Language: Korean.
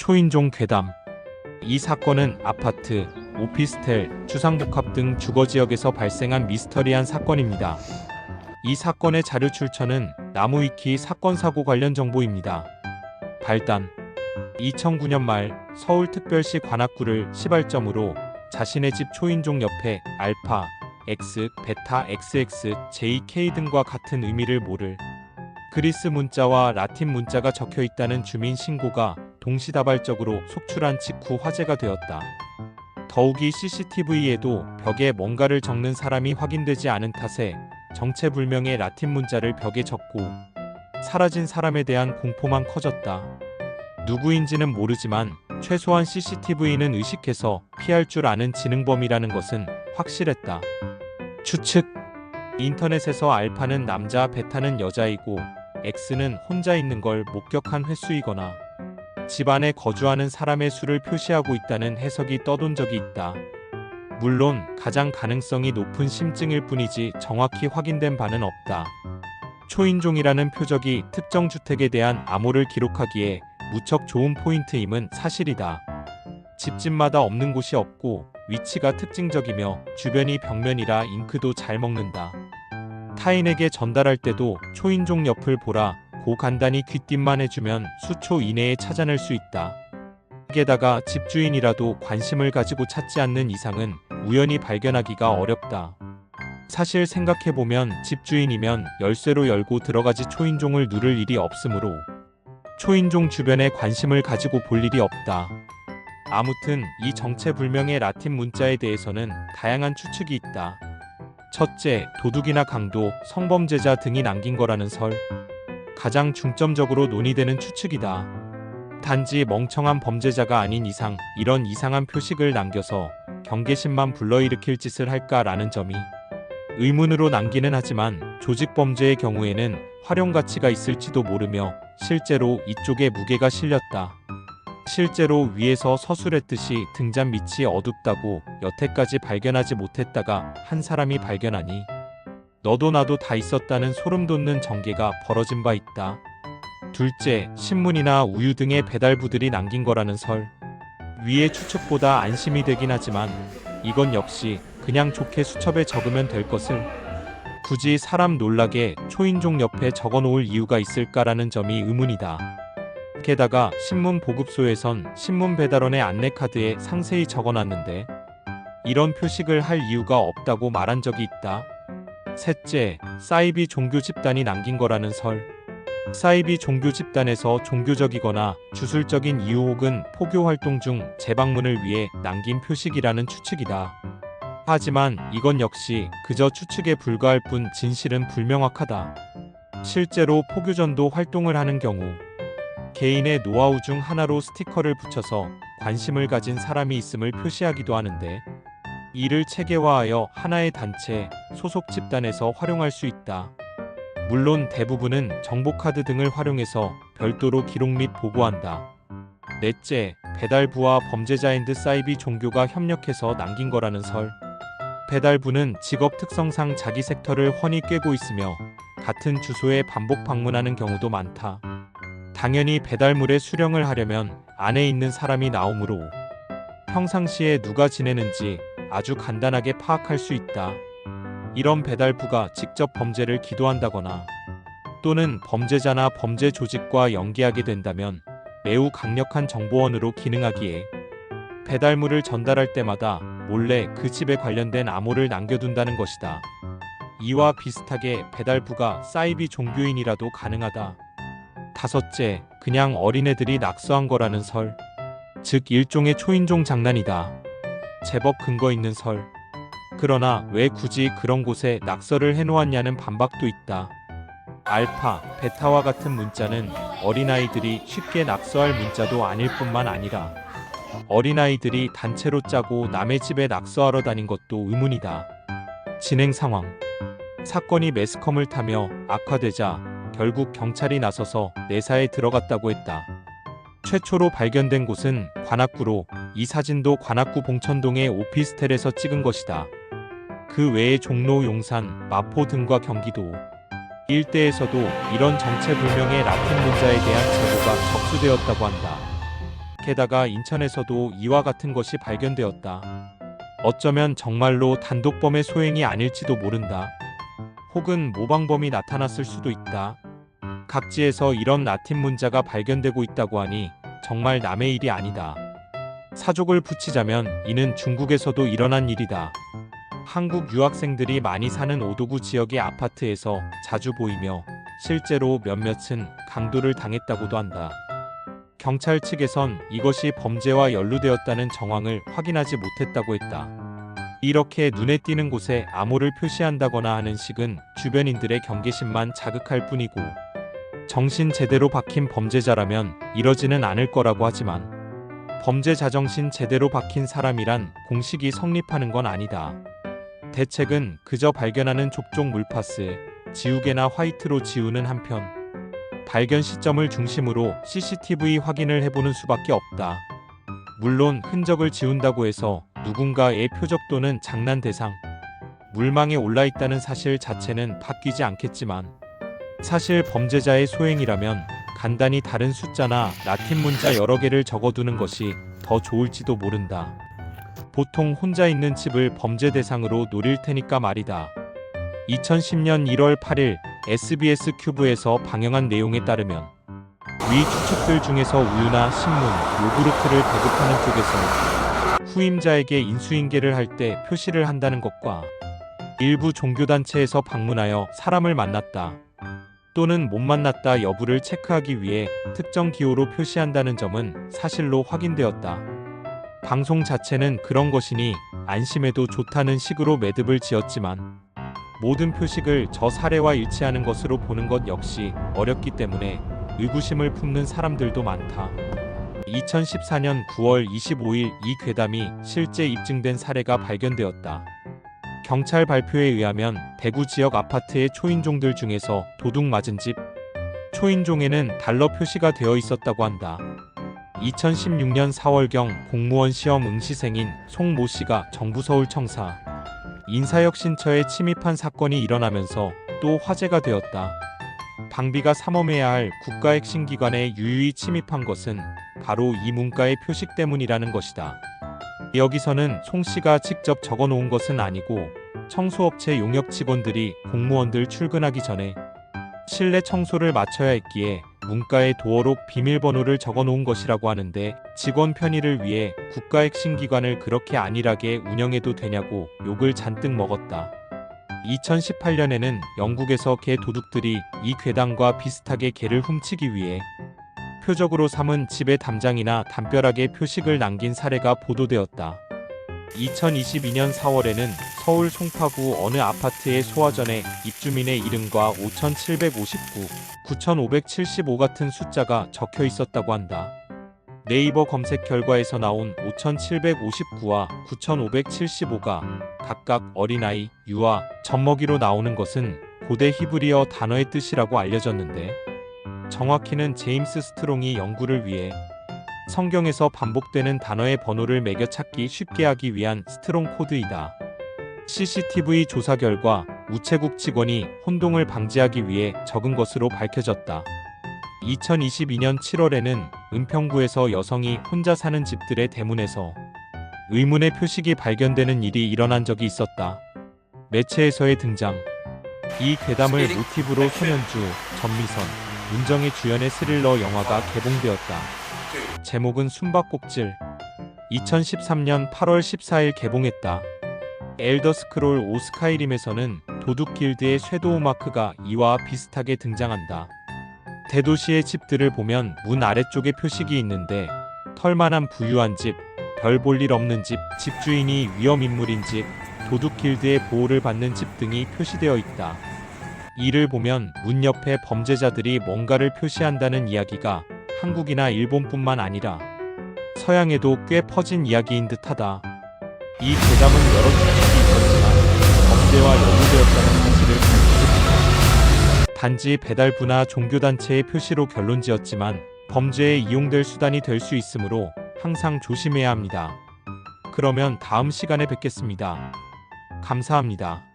초인종 괴담. 이 사건은 아파트, 오피스텔, 주상복합 등 주거지역에서 발생한 미스터리한 사건입니다. 이 사건의 자료 출처는 나무위키 사건 사고 관련 정보입니다. 발단. 2009년 말 서울특별시 관악구를 시발점으로 자신의 집 초인종 옆에 알파, X, 베타, XX, JK 등과 같은 의미를 모를 그리스 문자와 라틴 문자가 적혀 있다는 주민 신고가 동시다발적으로 속출한 직후 화제가 되었다. 더욱이 CCTV에도 벽에 뭔가를 적는 사람이 확인되지 않은 탓에 정체불명의 라틴 문자를 벽에 적고 사라진 사람에 대한 공포만 커졌다. 누구인지는 모르지만 최소한 CCTV는 의식해서 피할 줄 아는 지능범이라는 것은 확실했다. 추측. 인터넷에서 알파는 남자, 베타는 여자이고 X는 혼자 있는 걸 목격한 횟수이거나 집안에 거주하는 사람의 수를 표시하고 있다는 해석이 떠돈 적이 있다. 물론 가장 가능성이 높은 심증일 뿐이지 정확히 확인된 바는 없다. 초인종이라는 표적이 특정 주택에 대한 암호를 기록하기에 무척 좋은 포인트임은 사실이다. 집집마다 없는 곳이 없고 위치가 특징적이며 주변이 벽면이라 잉크도 잘 먹는다. 타인에게 전달할 때도 초인종 옆을 보라 고 간단히 귀띔만 해주면 수초 이내에 찾아낼 수 있다. 게다가 집주인이라도 관심을 가지고 찾지 않는 이상은 우연히 발견하기가 어렵다. 사실 생각해보면 집주인이면 열쇠로 열고 들어가지 초인종을 누를 일이 없으므로 초인종 주변에 관심을 가지고 볼 일이 없다. 아무튼 이 정체불명의 라틴 문자에 대해서는 다양한 추측이 있다. 첫째, 도둑이나 강도, 성범죄자 등이 남긴 거라는 설. 가장 중점적으로 논의되는 추측이다. 단지 멍청한 범죄자가 아닌 이상 이런 이상한 표식을 남겨서 경계심만 불러일으킬 짓을 할까라는 점이 의문으로 남기는 하지만 조직범죄의 경우에는 활용 가치가 있을지도 모르며 실제로 이쪽에 무게가 실렸다. 실제로 위에서 서술했듯이 등잔 밑이 어둡다고 여태까지 발견하지 못했다가 한 사람이 발견하니 너도 나도 다 있었다는 소름 돋는 전개가 벌어진 바 있다. 둘째, 신문이나 우유 등의 배달부들이 남긴 거라는 설. 위의 추측보다 안심이 되긴 하지만 이건 역시 그냥 좋게 수첩에 적으면 될 것을 굳이 사람 놀라게 초인종 옆에 적어놓을 이유가 있을까라는 점이 의문이다. 게다가 신문 보급소에선 신문 배달원의 안내카드에 상세히 적어놨는데 이런 표식을 할 이유가 없다고 말한 적이 있다. 셋째, 사이비 종교 집단이 남긴 거라는 설. 사이비 종교 집단에서 종교적이거나 주술적인 이유 혹은 포교 활동 중 재방문을 위해 남긴 표식이라는 추측이다. 하지만 이건 역시 그저 추측에 불과할 뿐 진실은 불명확하다. 실제로 포교전도 활동을 하는 경우 개인의 노하우 중 하나로 스티커를 붙여서 관심을 가진 사람이 있음을 표시하기도 하는데 이를 체계화하여 하나의 단체, 소속 집단에서 활용할 수 있다. 물론 대부분은 정보카드 등을 활용해서 별도로 기록 및 보고한다. 넷째, 배달부와 범죄자인 듯 사이비 종교가 협력해서 남긴 거라는 설. 배달부는 직업 특성상 자기 섹터를 훤히 꿰고 있으며 같은 주소에 반복 방문하는 경우도 많다. 당연히 배달물의 수령을 하려면 안에 있는 사람이 나오므로 평상시에 누가 지내는지 아주 간단하게 파악할 수 있다. 이런 배달부가 직접 범죄를 기도한다거나 또는 범죄자나 범죄 조직과 연계하게 된다면 매우 강력한 정보원으로 기능하기에 배달물을 전달할 때마다 몰래 그 집에 관련된 암호를 남겨둔다는 것이다. 이와 비슷하게 배달부가 사이비 종교인이라도 가능하다. 다섯째, 그냥 어린애들이 낙서한 거라는 설. 즉 일종의 초인종 장난이다. 제법 근거 있는 설. 그러나 왜 굳이 그런 곳에 낙서를 해놓았냐는 반박도 있다. 알파, 베타와 같은 문자는 어린아이들이 쉽게 낙서할 문자도 아닐 뿐만 아니라 어린아이들이 단체로 짜고 남의 집에 낙서하러 다닌 것도 의문이다. 진행 상황. 사건이 매스컴을 타며 악화되자 결국 경찰이 나서서 내사에 들어갔다고 했다. 최초로 발견된 곳은 관악구로 이 사진도 관악구 봉천동의 오피스텔에서 찍은 것이다. 그 외에 종로, 용산, 마포 등과 경기도 일대에서도 이런 정체불명의 라틴 문자에 대한 제보가 접수되었다고 한다. 게다가 인천에서도 이와 같은 것이 발견되었다. 어쩌면 정말로 단독범의 소행이 아닐지도 모른다. 혹은 모방범이 나타났을 수도 있다. 각지에서 이런 라틴 문자가 발견되고 있다고 하니 정말 남의 일이 아니다. 사족을 붙이자면 이는 중국에서도 일어난 일이다. 한국 유학생들이 많이 사는 오도구 지역의 아파트에서 자주 보이며 실제로 몇몇은 강도를 당했다고도 한다. 경찰 측에선 이것이 범죄와 연루되었다는 정황을 확인하지 못했다고 했다. 이렇게 눈에 띄는 곳에 암호를 표시한다거나 하는 식은 주변인들의 경계심만 자극할 뿐이고 정신 제대로 박힌 범죄자라면 이러지는 않을 거라고 하지만 범죄 자정신 제대로 박힌 사람이란 공식이 성립하는 건 아니다. 대책은 그저 발견하는 족족 물파스, 지우개나 화이트로 지우는 한편 발견 시점을 중심으로 CCTV 확인을 해보는 수밖에 없다. 물론 흔적을 지운다고 해서 누군가의 표적 또는 장난 대상, 물망에 올라있다는 사실 자체는 바뀌지 않겠지만 사실 범죄자의 소행이라면 간단히 다른 숫자나 라틴 문자 여러 개를 적어두는 것이 더 좋을지도 모른다. 보통 혼자 있는 집을 범죄 대상으로 노릴 테니까 말이다. 2010년 1월 8일 SBS 큐브에서 방영한 내용에 따르면 위 추측들 중에서 우유나 식문, 요구르트를 배급하는 쪽에서 후임자에게 인수인계를 할 때 표시를 한다는 것과 일부 종교단체에서 방문하여 사람을 만났다 또는 못 만났다 여부를 체크하기 위해 특정 기호로 표시한다는 점은 사실로 확인되었다. 방송 자체는 그런 것이니 안심해도 좋다는 식으로 매듭을 지었지만 모든 표식을 저 사례와 일치하는 것으로 보는 것 역시 어렵기 때문에 의구심을 품는 사람들도 많다. 2014년 9월 25일 이 괴담이 실제 입증된 사례가 발견되었다. 경찰 발표에 의하면 대구 지역 아파트의 초인종들 중에서 도둑 맞은 집 초인종에는 달러 표시가 되어 있었다고 한다. 2016년 4월경 공무원 시험 응시생인 송모 씨가 정부 서울청사 인사혁신처에 침입한 사건이 일어나면서 또 화제가 되었다. 방비가 삼엄해야 할 국가 핵심 기관에 유유히 침입한 것은 바로 이 문가의 표식 때문이라는 것이다. 여기서는 송 씨가 직접 적어놓은 것은 아니고 청소업체 용역 직원들이 공무원들 출근하기 전에 실내 청소를 마쳐야 했기에 문가에 도어록 비밀번호를 적어놓은 것이라고 하는데 직원 편의를 위해 국가 핵심 기관을 그렇게 안일하게 운영해도 되냐고 욕을 잔뜩 먹었다. 2018년에는 영국에서 개 도둑들이 이 괴담과 비슷하게 개를 훔치기 위해 표적으로 삼은 집의 담장이나 담벼락에 표식을 남긴 사례가 보도되었다. 2022년 4월에는 서울 송파구 어느 아파트의 소화전에 입주민의 이름과 5759, 9575 같은 숫자가 적혀 있었다고 한다. 네이버 검색 결과에서 나온 5759와 9575가 각각 어린아이, 유아, 젖먹이로 나오는 것은 고대 히브리어 단어의 뜻이라고 알려졌는데 정확히는 제임스 스트롱이 연구를 위해 성경에서 반복되는 단어의 번호를 매겨 찾기 쉽게 하기 위한 스트롱 코드이다. CCTV 조사 결과 우체국 직원이 혼동을 방지하기 위해 적은 것으로 밝혀졌다. 2022년 7월에는 은평구에서 여성이 혼자 사는 집들의 대문에서 의문의 표식이 발견되는 일이 일어난 적이 있었다. 매체에서의 등장. 이 괴담을 모티브로 손현주, 전미선, 문정희 주연의 스릴러 영화가 개봉되었다. 제목은 숨바꼭질. 2013년 8월 14일 개봉했다. 엘더 스크롤 5 스카이림에서는 도둑 길드의 섀도우 마크가 이와 비슷하게 등장한다. 대도시의 집들을 보면 문 아래쪽에 표식이 있는데 털만한 부유한 집, 별 볼 일 없는 집, 집주인이 위험인물인 집, 도둑 길드의 보호를 받는 집 등이 표시되어 있다. 이를 보면 문 옆에 범죄자들이 뭔가를 표시한다는 이야기가 한국이나 일본뿐만 아니라 서양에도 꽤 퍼진 이야기인 듯하다. 이 괴담은 여러 추측이 있었지만 범죄와 연루되었다는 사실을 밝히고 단지 배달부나 종교단체의 표시로 결론지었지만 범죄에 이용될 수단이 될 수 있으므로 항상 조심해야 합니다. 그러면 다음 시간에 뵙겠습니다. 감사합니다.